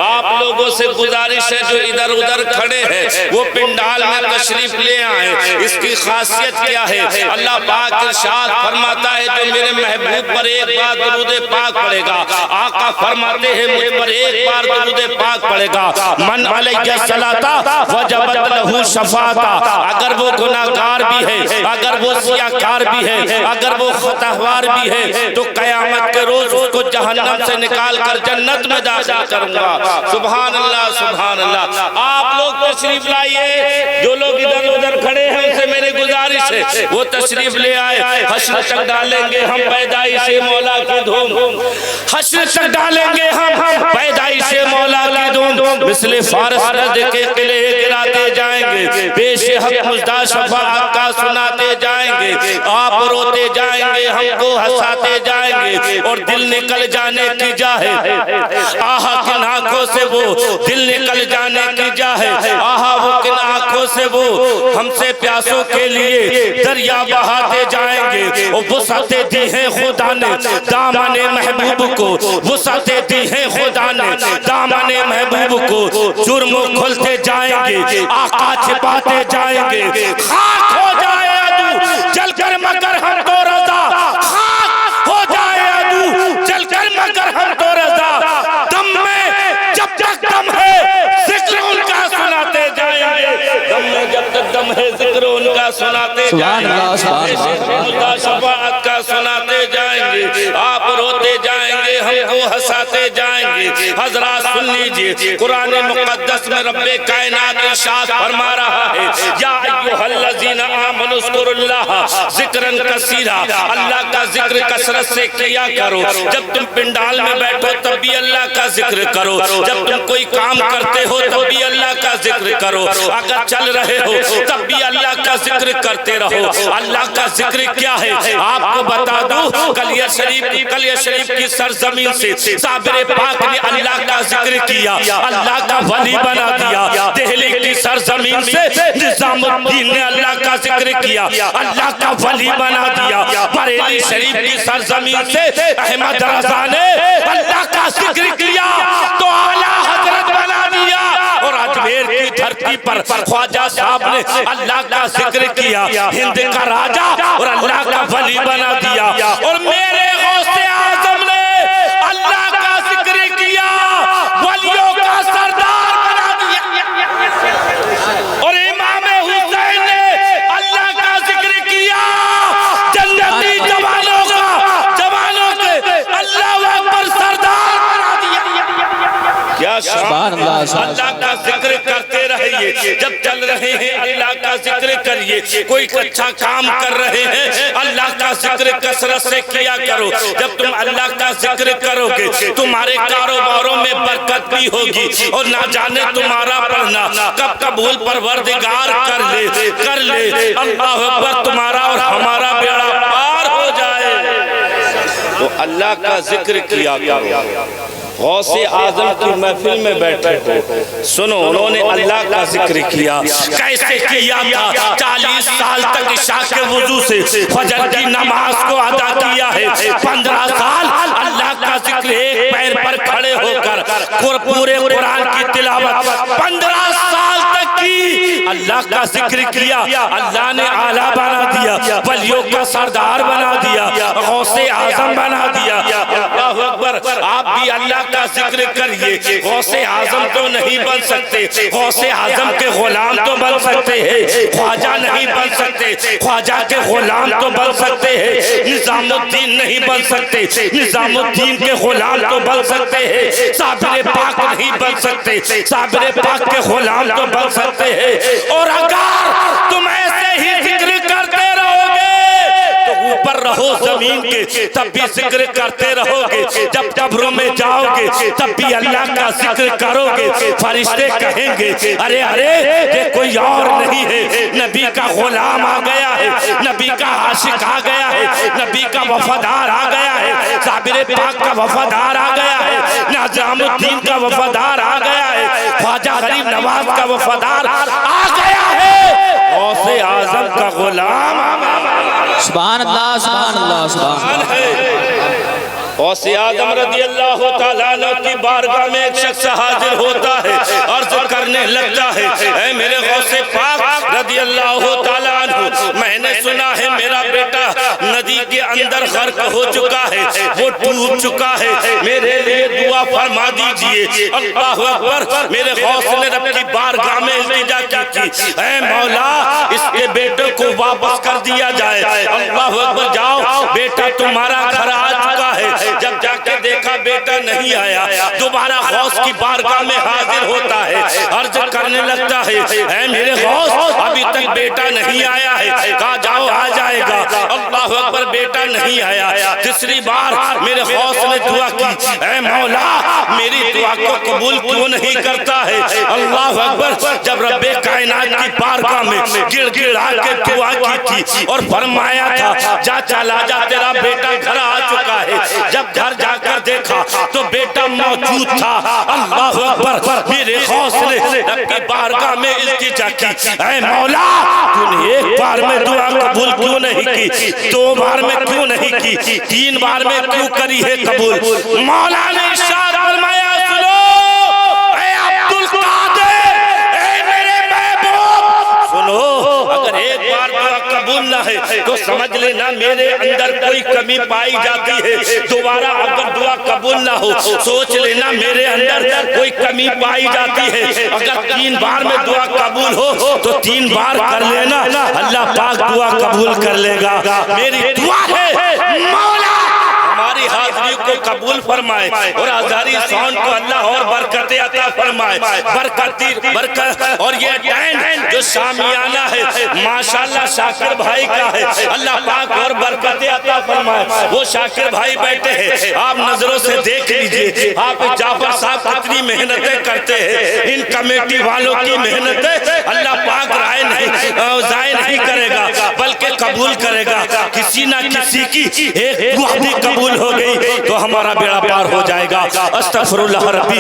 आप लोगों से गुजारिश है जो इधर उधर खड़े हैं वो पिंडाल में तशरीफ ले आए। इसकी खासियत क्या है? अल्लाह पाक इरशाद फरमाता है जो मेरे महबूब पर एक बार दुरूद पाक पढ़ेगा, आका फरमाते हैं मुझ पर एक बार दुरूद पाक पढ़ेगा, मन अलैहि सलाता वजबत लहू शफाता। अगर वो गुनाहगार भी है, अगर वो सियाकार भी है, अगर वो खतावार भी है, तो कयामत के रोज उसको जहन्नम से निकाल कर जन्नत में दाखिल करूंगा। सुभान अल्लाह, सुभान अल्लाह। आप लोग तशरीफ लाइए, जो लोग इधर उधर खड़े हैं उनसे मेरी गुजारिश है वो तशरीफ ले आए। हश्र तक डालेंगे हम पैदाइश मौला की धूम, हश्र तक डालेंगे हम पैदाइश मौला की धूम। मिसले फारस नज़्द के किले गिराते जाएंगे, पेश हक मुज़्दा शफ़ाअत का सुनाते जाएंगे, आप रोते जाएंगे, हमको हंसाते जाएंगे, और दिल निकल जाने की जा है आहा किन आंखों से वो दिल निकल जाने की जा है आहा वो किन आंखों से वो हमसे प्यासों के लिए दरिया बहाते जाएंगे। और वुसअतें दी हैं खुदा ने दामने महबूब को, वुसअतें दी हैं खुदा ने दामने महबूब को। जुर्म खुलते जाएंगे, आका छिपाते जाएंगे, खाक हो जाए अदू जलकर मगर हम तो रज़ा, खाक हो जाए अदू जलकर मगर हम तो रज़ा। दम में जब तक दम है जिक्र उनका सुनाते जाएंगे, दम में जब तक दम है जिक्र उनका सुनाते जाएंगे, शफाअत का सुनाते जाएंगे, आप रोते जाएंगे, हमको हंसाते जाएंगे। हजरात सुन लीजिए, कुरान मुक़द्दस में रब्बे कायनात इरशाद फरमा रहा है, या अय्युहल्लज़ीना आमनुज़्कुरुल्लाह ज़िक्रन कसीरा, अल्लाह का जिक्र कसरत से किया करो। जब तुम पिंडाल में बैठो तब भी अल्लाह का जिक्र करो, जब तुम कोई काम करते हो तब भी अल्लाह का जिक्र करो, अगर चल रहे हो तब भी अल्लाह का जिक्र करते रहो। अल्लाह का जिक्र क्या है आपको बता दूं, कलिया शरीफ की सरजमीन से साबिर पाक ने अल्लाह का जिक्र किया, अल्लाह का वली बना दिया। दिल्ली की सरजमीन से निजामुद्दीन ने अल्लाह का जिक्र किया, अल्लाह का वली बना दिया। बरेली शरीफ की सरजमीन से अहमद रज़ा ने अल्लाह का जिक्र किया तो आला हजरत बना दिया। और अजमेर की धरती पर ख्वाजा साहब ने अल्लाह का जिक्र किया, हिंद का राजा और अल्लाह का वली बना दिया। और मेरे गौसे आजम ने अल्लाह का जिक्र किया, वलियों का सरदार बना दिया। और इमाम हुसैन ने अल्लाह का जिक्र किया, जन्नती जवानों के अल्लाह अकबर सरदार बना दिया। क्या सुभान अल्लाह। अल्लाह का जिक्र करते रहिए, जब चल रहे हैं अल्लाह का जिक्र करिए, कोई अच्छा काम कर रहे हैं अल्लाह का जिक्र कसरत से किया करो। जब तुम अल्लाह का जिक्र करोगे तुम्हारे कारोबारों में बरकत भी होगी, और ना जाने तुम्हारा पढ़ना कब कबूल परवरदिगार कर ले अल्लाह अकबर, तुम्हारा और हमारा बेड़ा पार हो जाए। तो अल्लाह का जिक्र किया करो। गौसे आजम की महफिल में बैठे हो, सुनो उन्होंने अल्लाह का जिक्र किया। कैसे किया था? 40 साल तक इशा के वुजू से फजर की नमाज को अदा किया है। 15 साल अल्लाह का जिक्र एक पैर पर खड़े होकर पूरे कुरान की तिलावत 15 साल तक की अल्लाह का जिक्र किया। अल्लाह ने आला बना दिया, वलियों का सरदार बना दिया, गौसे आजम बना दिया। अल्लाहू अकबर। आप भी अल्लाह का जिक्र करिए। गौसे आजम तो नहीं बन सकते, गौसे आजम के गुलाम तो बन सकते हैं, ख्वाजा नहीं बन सकते, ख्वाजा के गुलाम तो बन सकते हैं, निजामुद्दीन नहीं बन सकते, निजामुद्दीन के गुलाम तो बन सकते हैं, साबिर पाक नहीं बन सकते, साबिर पाक के गुलाम तो बन सकते हैं। और अगर तुम ऐसे ही जिक्र करते रहोगे तो ऊपर रहो जमीन के तब भी जिक्र करते रहोगे, जब कब्रों में जाओगे तब भी अल्लाह का जिक्र करोगे। फरिश्ते कहेंगे अरे अरे ये कोई और नहीं है, नबी का गुलाम आ गया है, नबी का आशिक आ गया है, नबी का वफादार आ गया है, साबिर पाक का वफादार आ गया है, निजामुद्दीन का वफादार आ गया है, ख्वाजा गरीब नवाज का वफादार आ गया है, गौसे आजम का गुलाम। सुभान अल्लाह, सुभान अल्लाह, सुभान अल्लाह। गौसे आज़म रज़ियल्लाहु ताला अन्हु की बारगाह में एक शख्स हाजिर होता है, अर्ज करने लगता है, ऐ मेरे गौसे पाक रज़ियल्लाहु ताला अन्हु, मैंने सुना है मेरा बेटा नदी के अंदर गर्क हो चुका है, वो डूब चुका है, मेरे लिए दुआ फरमा दीजिए। अल्लाहु अकबर। मेरे गौस ने रब की बारगाह में इल्तिजा की थी, ऐ मौला इसके बेटे को वापस कर दिया जाए। अल्लाहु अकबर। जाओ बेटा तुम्हारा घर आ चुका है। जब जाके देखा बेटा नहीं आया, दोबारा गौस की बारगाह में हाजिर होता है, अर्ज करने लगता है, ऐ मेरे गौस अभी तक बेटा नहीं आया है। कहा जाओ आ जाएगा। अल्लाहु अकबर। बेटा नहीं आया। तीसरी बार मेरे गौस ने दुआ की, ऐ मौला मेरी दुआ को कबूल क्यों नहीं करता है। अल्लाहु अकबर। जब रब्बे कायनात की बारगाह में गिड़गिड़ा के दुआ की थी और फरमाया था जा चला जा तेरा बेटा घर आ चुका है। जब घर जाकर देखा तो बेटा मौजूद था। अल्लाहु अकबर। मेरे गौस ने रब की बारगाह में इल्तिजा की, ऐ मौला तूने एक बार में दुआ कबूल क्यों नहीं की, दो बार में क्यों नहीं की, तीन बार में क्यों करी है कबूल। मौला ने इरशाद फरमाया, सुनो ऐ अब्दुल कादिर, ऐ मेरे महबूब सुनो, अगर एक बार दुआ कबूल ना है तो समझ लेना मेरे अंदर कोई कमी पाई जाती है। दोबारा अगर दुआ कबूल ना हो सोच लेना मेरे अंदर कोई कमी पाई जाती है। अगर तीन बार में दुआ कबूल हो तो तीन बार कर लेना, अल्लाह पाक दुआ कबूल कर लेगा। मेरी दुआ है मौला हमारी हाजिरी को कबूल फरमाए और आजारी साउंड को अल्लाह और बरकत अता फरमाए। बरकत और ये टेंट जो शामियाना है माशाल्लाह शाकिर भाई का है, अल्लाह पाक और बरकत अता फरमाए। वो शाकिर भाई बैठे हैं, आप नजरों से देख लीजिए। आप जाफर साहब कितनी मेहनतें करते हैं, इन कमेटी वालों की मेहनतें अल्लाह पाक ज़ाय नहीं करेगा बल्कि कबूल करेगा। किसी ना किसी की एक दुआ भी कबूल हो गई तो हमारा बेड़ा पार हो जाएगा। अस्तगफिरुल्लाह रब्बी